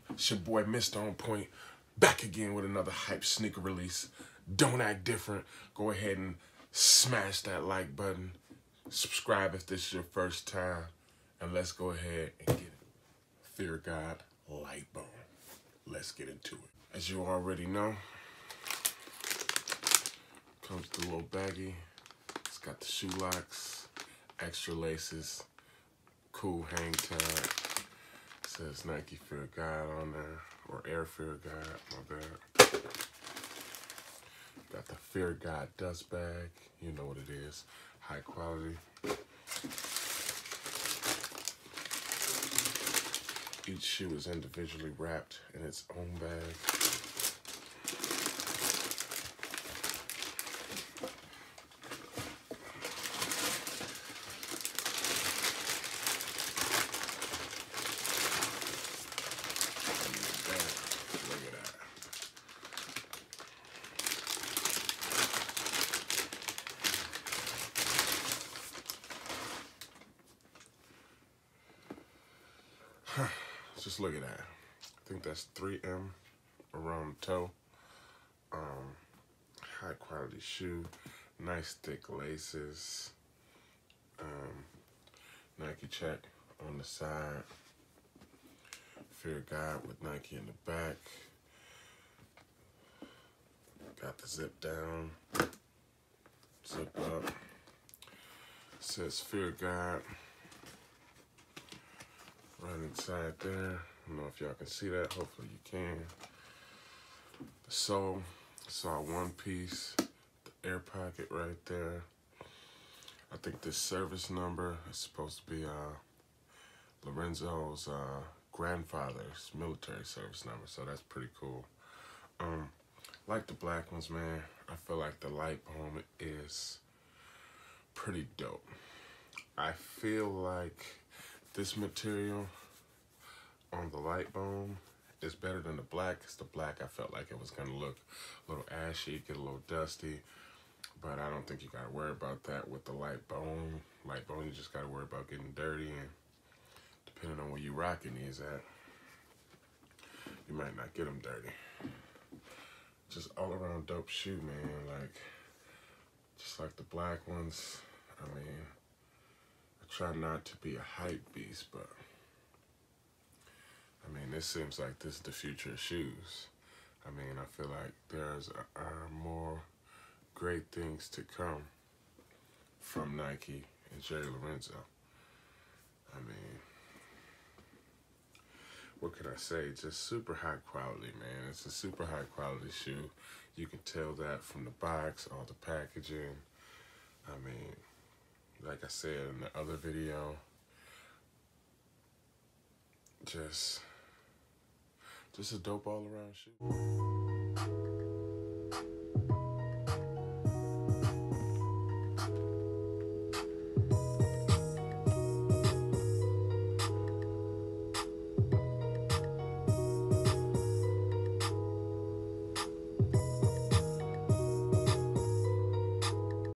It's your boy Mr. On Point, back again with another hype sneaker release. Don't act different. Go ahead and smash that like button. Subscribe if this is your first time. And let's go ahead and get it. Fear God, Lightbone. Let's get into it. As you already know, comes the little baggie. It's got the shoe locks, extra laces, cool hang tag. Says Nike Fear God on there, or Air Fear God, my bad. Got the Fear God dust bag, you know what it is, high quality. Each shoe is individually wrapped in its own bag. Look at that. Just look at that. I think that's 3M around the toe. High quality shoe, nice thick laces. Nike check on the side. Fear God with Nike in the back. Got the zip down, zip up. Says Fear God right inside there. I don't know if y'all can see that. Hopefully you can. The sole, it's all one piece. The air pocket right there. I think this service number is supposed to be Lorenzo's grandfather's military service number, so that's pretty cool. Like the black ones, man, I feel like the Lightbone is pretty dope. I feel like this material on the Lightbone is better than the black, because the black I felt like it was gonna look a little ashy, get a little dusty, but I don't think you gotta worry about that with the Lightbone. Lightbone, you just gotta worry about getting dirty, and depending on where you rocking these at, you might not get them dirty. Just all around dope shoe, man. Like, just like the black ones. I mean, I try not to be a hype beast, but I mean, this seems like this is the future of shoes. I mean, I feel like there's more great things to come from Nike and Jerry Lorenzo. I mean, what can I say? Just super high quality, man. It's a super high quality shoe. You can tell that from the box, all the packaging. I mean, like I said in the other video, just a dope all around shoe.